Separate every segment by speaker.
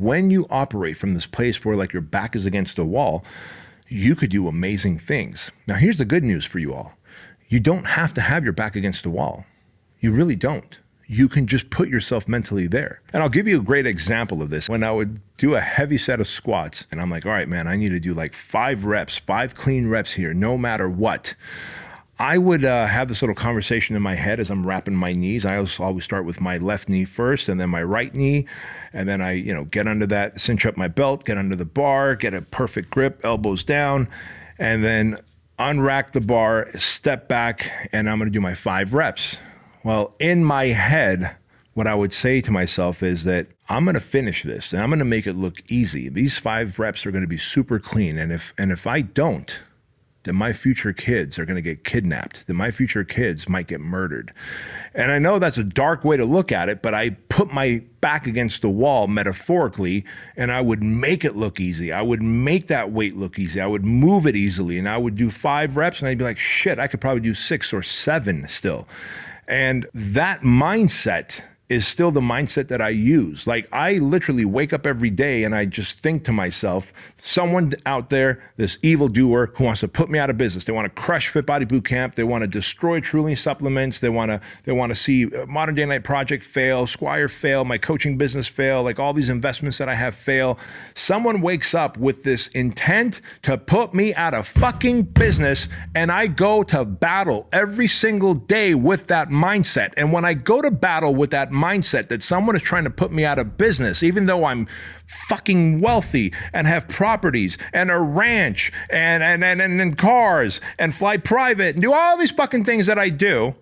Speaker 1: when you operate from this place where like your back is against the wall, you could do amazing things. Now, here's the good news for you all. You don't have to have your back against the wall. You really don't. You can just put yourself mentally there. And I'll give you a great example of this. When I would do a heavy set of squats and I'm like, all right, man, I need to do like 5 reps, 5 clean reps here, no matter what. I would have this little conversation in my head as I'm wrapping my knees. I always start with my left knee first and then my right knee. And then I, get under that, cinch up my belt, get under the bar, get a perfect grip, elbows down, and then unrack the bar, step back, and I'm gonna do my 5 reps. Well, in my head, what I would say to myself is that I'm gonna finish this and I'm gonna make it look easy. These 5 reps are gonna be super clean. And if I don't, then my future kids are gonna get kidnapped, then my future kids might get murdered. And I know that's a dark way to look at it, but I put my back against the wall metaphorically, and I would make it look easy. I would make that weight look easy. I would move it easily, and I would do 5 reps, and I'd be like, shit, I could probably do 6 or 7 still. And that mindset is still the mindset that I use. Like, I literally wake up every day and I just think to myself, someone out there, this evildoer who wants to put me out of business. They want to crush Fit Body Bootcamp. They want to destroy Truly supplements. They want to see Modern Day Night Project fail, Squire fail, my coaching business fail, like all these investments that I have fail. Someone wakes up with this intent to put me out of fucking business, and I go to battle every single day with that mindset. And when I go to battle with that mindset that someone is trying to put me out of business, even though I'm fucking wealthy and have properties and a ranch and cars and fly private and do all these fucking things that I do,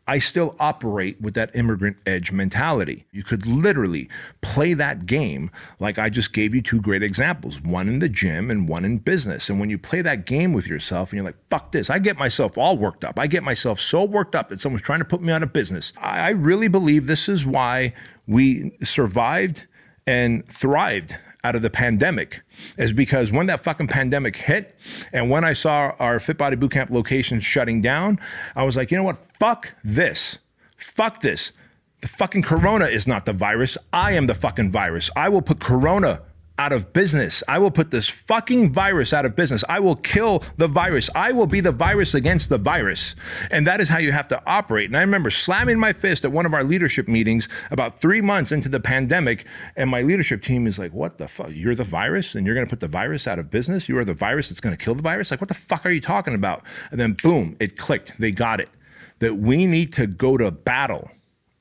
Speaker 1: I still operate with that immigrant edge mentality. You could literally play that game like I just gave you 2 great examples, one in the gym and one in business. And when you play that game with yourself and you're like, fuck this, I get myself all worked up. I get myself so worked up that someone's trying to put me out of business. I really believe this is why we survived and thrived out of the pandemic, is because when that fucking pandemic hit and when I saw our Fit Body Bootcamp locations shutting down, I was like, you know what? Fuck this. Fuck this. The fucking corona is not the virus. I am the fucking virus. I will put corona out of business. I will put this fucking virus out of business. I will kill the virus. I will be the virus against the virus. And that is how you have to operate. And I remember slamming my fist at one of our leadership meetings about 3 months into the pandemic. And my leadership team is like, what the fuck? You're the virus and you're going to put the virus out of business? You are the virus that's going to kill the virus? Like, what the fuck are you talking about? And then boom, it clicked. They got it. That we need to go to battle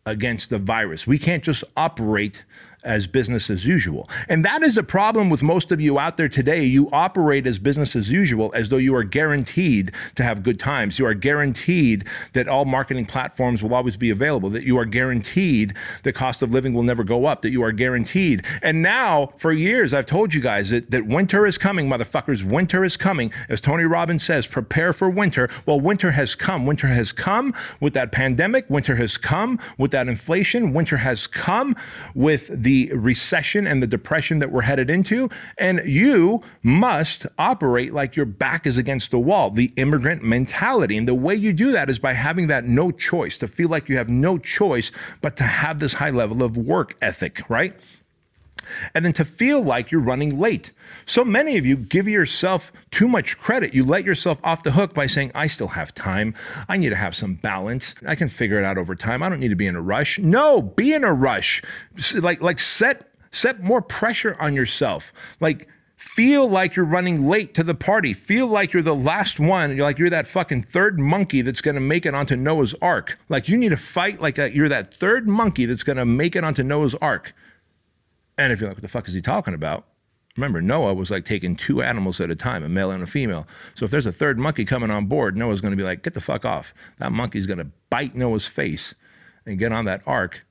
Speaker 1: against the virus. We can't just operate as business as usual. And that is a problem with most of you out there today. You operate as business as usual as though you are guaranteed to have good times. You are guaranteed that all marketing platforms will always be available, that you are guaranteed the cost of living will never go up, that you are guaranteed. And now, for years, I've told you guys that winter is coming, motherfuckers. Winter is coming. As Tony Robbins says, prepare for winter. Well, winter has come. Winter has come with that pandemic. Winter has come with that inflation. Winter has come with the recession and the depression that we're headed into. And you must operate like your back is against the wall, the immigrant mentality. And the way you do that is by having that no choice, to feel like you have no choice but to have this high level of work ethic, right? And then to feel like you're running late. So many of you give yourself too much credit. You let yourself off the hook by saying, I still have time. I need to have some balance. I can figure it out over time. I don't need to be in a rush. No, be in a rush. Like set more pressure on yourself. Like, feel like you're running late to the party. Feel like you're the last one. You're like you're that fucking third monkey that's going to make it onto Noah's Ark. Like, you need to fight like you're that third monkey that's going to make it onto Noah's Ark. And if you're like, what the fuck is he talking about? Remember, Noah was like taking 2 animals at a time, a male and a female. So if there's a third monkey coming on board, Noah's going to be like, get the fuck off. That monkey's going to bite Noah's face and get on that ark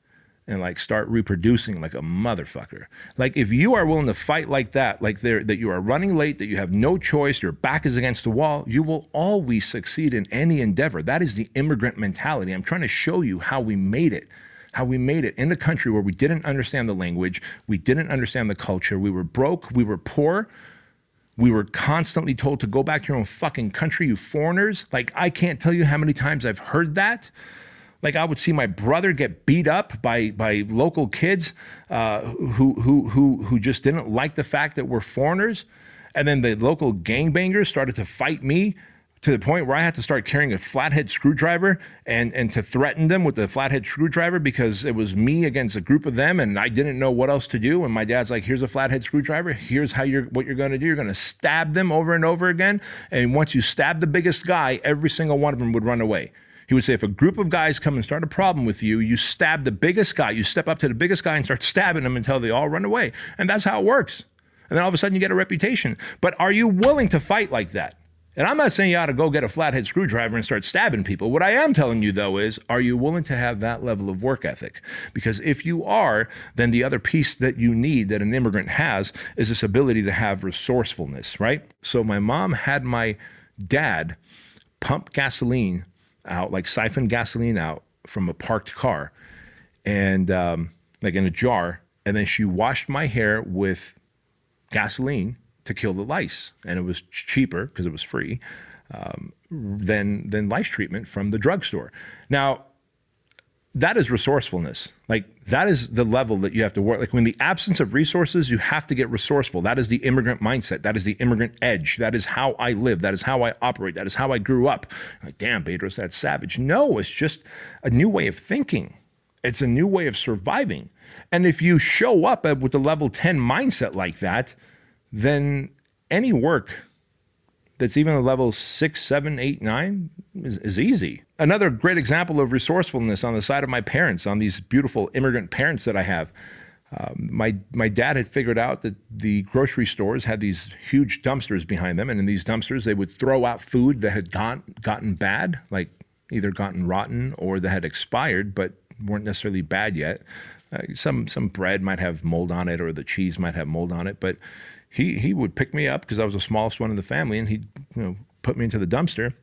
Speaker 1: and like start reproducing like a motherfucker. Like, if you are willing to fight like that, like that you are running late, that you have no choice, your back is against the wall, you will always succeed in any endeavor. That is the immigrant mentality. I'm trying to show you how we made it. How we made it in a country where we didn't understand the language, we didn't understand the culture, we were broke, we were poor, we were constantly told to go back to your own fucking country, you foreigners. Like, I can't tell you how many times I've heard that. Like I would see my brother get beat up by local kids who just didn't like the fact that we're foreigners. And then the local gangbangers started to fight me to the point where I had to start carrying a flathead screwdriver and to threaten them with the flathead screwdriver because it was me against a group of them and I didn't know what else to do. And my dad's like, here's a flathead screwdriver. Here's what you're going to do. You're going to stab them over and over again. And once you stab the biggest guy, every single one of them would run away. He would say, if a group of guys come and start a problem with you, you stab the biggest guy. You step up to the biggest guy and start stabbing them until they all run away. And that's how it works. And then all of a sudden you get a reputation. But are you willing to fight like that? And I'm not saying you ought to go get a flathead screwdriver and start stabbing people. What I am telling you, though, is are you willing to have that level of work ethic? Because if you are, then the other piece that you need that an immigrant has is this ability to have resourcefulness, right? So my mom had my dad pump gasoline out, like siphon gasoline out from a parked car and like in a jar. And then she washed my hair with gasoline to kill the lice, and it was cheaper because it was free than lice treatment from the drugstore. Now, that is resourcefulness. Like that is the level that you have to work. Like when the absence of resources, you have to get resourceful. That is the immigrant mindset. That is the immigrant edge. That is how I live. That is how I operate. That is how I grew up. Like, damn, Bedros, that's savage. No, it's just a new way of thinking. It's a new way of surviving. And if you show up with the level 10 mindset like that, then any work that's even a level 6, 7, 8, 9 is easy. Another great example of resourcefulness on the side of my parents, on these beautiful immigrant parents that I have. My dad had figured out that the grocery stores had these huge dumpsters behind them. And in these dumpsters, they would throw out food that had gotten bad, like either gotten rotten or that had expired, but weren't necessarily bad yet. Some bread might have mold on it or the cheese might have mold on it, but he would pick me up because I was the smallest one in the family, and he'd put me into the dumpster,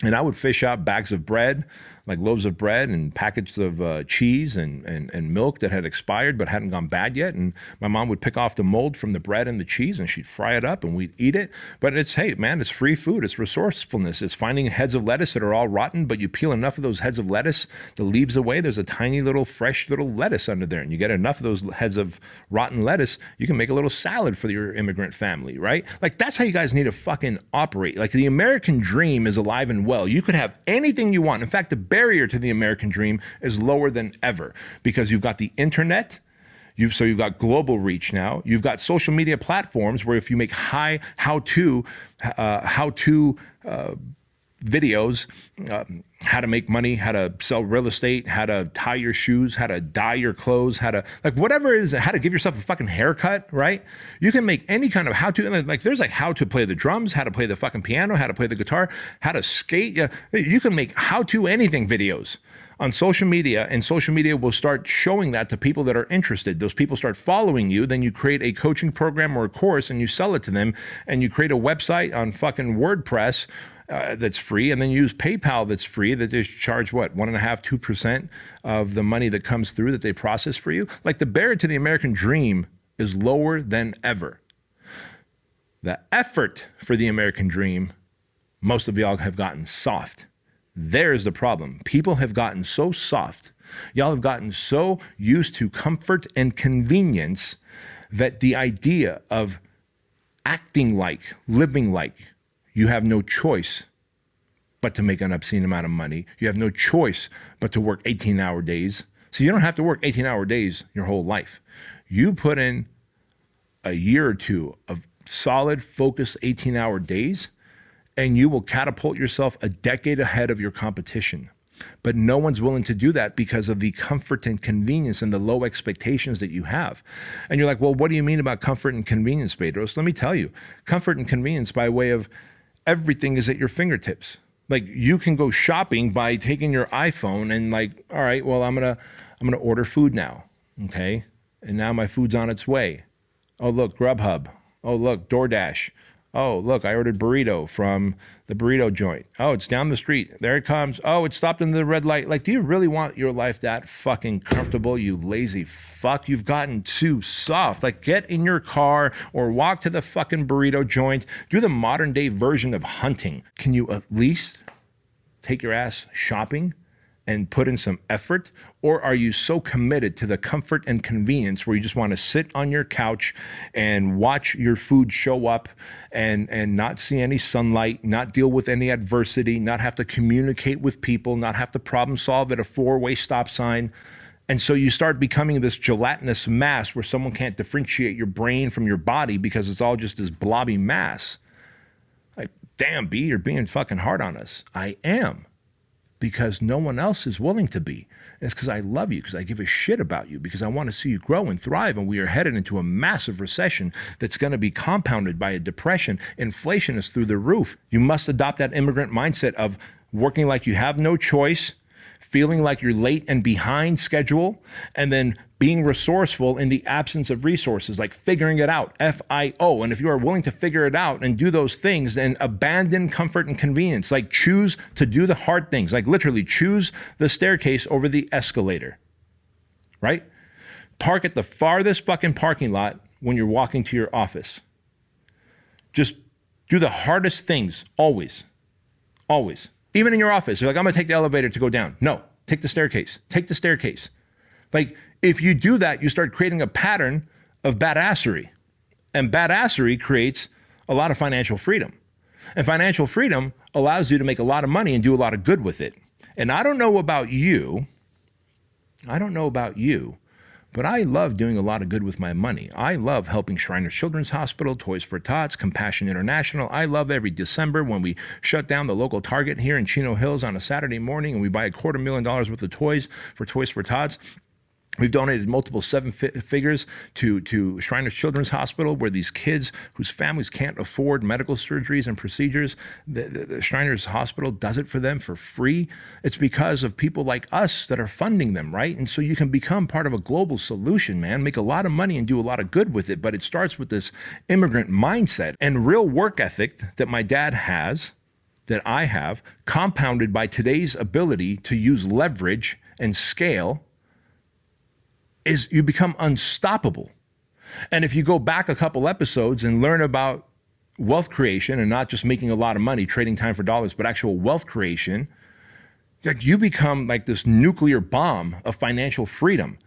Speaker 1: and I would fish out bags of bread, like loaves of bread and packets of cheese and milk that had expired but hadn't gone bad yet. And my mom would pick off the mold from the bread and the cheese and she'd fry it up and we'd eat it. But it's, hey, man, it's free food. It's resourcefulness. It's finding heads of lettuce that are all rotten, but you peel enough of those heads of lettuce, the leaves away, there's a tiny little fresh little lettuce under there. And you get enough of those heads of rotten lettuce, you can make a little salad for your immigrant family, right? Like that's how you guys need to fucking operate. Like the American dream is alive and well. You could have anything you want. In fact, the barrier to the American dream is lower than ever because you've got the internet. So you've got global reach now. You've got social media platforms where if you make high how-to videos, how to make money, how to sell real estate, how to tie your shoes, how to dye your clothes, how to, like whatever it is, how to give yourself a fucking haircut, right? You can make any kind of how-to, like there's like how to play the drums, how to play the fucking piano, how to play the guitar, how to skate. You can make how-to anything videos on social media, and social media will start showing that to people that are interested. Those people start following you, then you create a coaching program or a course and you sell it to them, and you create a website on fucking WordPress that's free, and then you use PayPal that's free, that they charge what, 1.5%, 2% of the money that comes through that they process for you. Like the barrier to the American dream is lower than ever. The effort for the American dream, most of y'all have gotten soft. There's the problem. People have gotten so soft. Y'all have gotten so used to comfort and convenience that the idea of acting like, living like, you have no choice but to make an obscene amount of money. You have no choice but to work 18-hour days. So you don't have to work 18-hour days your whole life. You put in a year or two of solid, focused 18-hour days, and you will catapult yourself a decade ahead of your competition. But no one's willing to do that because of the comfort and convenience and the low expectations that you have. And you're like, well, what do you mean about comfort and convenience, Bedros? Let me tell you. Comfort and convenience by way of everything is at your fingertips. Like you can go shopping by taking your iPhone and like, all right, well, I'm gonna order food now, okay? And now my food's on its way. Oh, look, Grubhub. Oh, look, DoorDash. Oh, look, I ordered burrito from the burrito joint. Oh, it's down the street. There it comes. Oh, it stopped in the red light. Like, do you really want your life that fucking comfortable, you lazy fuck? You've gotten too soft. Like, get in your car or walk to the fucking burrito joint. Do the modern day version of hunting. Can you at least take your ass shopping and put in some effort? Or are you so committed to the comfort and convenience where you just want to sit on your couch and watch your food show up and not see any sunlight, not deal with any adversity, not have to communicate with people, not have to problem solve at a four-way stop sign? And so you start becoming this gelatinous mass where someone can't differentiate your brain from your body because it's all just this blobby mass. Like, damn, B, you're being fucking hard on us. I am, because no one else is willing to be. And it's because I love you, because I give a shit about you, because I want to see you grow and thrive. And we are headed into a massive recession that's going to be compounded by a depression. Inflation is through the roof. You must adopt that immigrant mindset of working like you have no choice, feeling like you're late and behind schedule, and then being resourceful in the absence of resources, like figuring it out, FIO. And if you are willing to figure it out and do those things, then abandon comfort and convenience, like choose to do the hard things, like literally choose the staircase over the escalator, right? Park at the farthest fucking parking lot when you're walking to your office. Just do the hardest things, always, always. Even in your office, you're like, I'm gonna take the elevator to go down. No, take the staircase, take the staircase. Like, if you do that, you start creating a pattern of badassery. And badassery creates a lot of financial freedom. And financial freedom allows you to make a lot of money and do a lot of good with it. And I don't know about you, but I love doing a lot of good with my money. I love helping Shriners Children's Hospital, Toys for Tots, Compassion International. I love every December when we shut down the local Target here in Chino Hills on a Saturday morning and we buy $250,000 worth of toys for Toys for Tots. We've donated multiple seven figures to Shriners Children's Hospital, where these kids whose families can't afford medical surgeries and procedures, the Shriners Hospital does it for them for free. It's because of people like us that are funding them, right? And so you can become part of a global solution, man, make a lot of money and do a lot of good with it. But it starts with this immigrant mindset and real work ethic that my dad has, that I have, compounded by today's ability to use leverage and scale, is you become unstoppable. And if you go back a couple episodes and learn about wealth creation and not just making a lot of money, trading time for dollars, but actual wealth creation, like you become like this nuclear bomb of financial freedom.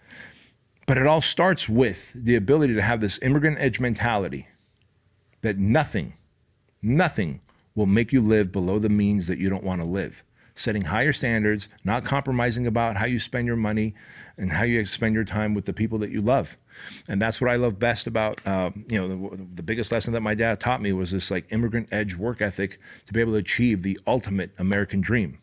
Speaker 1: But it all starts with the ability to have this immigrant edge mentality that nothing will make you live below the means that you don't want to live. Setting higher standards, not compromising about how you spend your money and how you spend your time with the people that you love. And that's what I love best about, the biggest lesson that my dad taught me was this like immigrant edge work ethic to be able to achieve the ultimate American dream.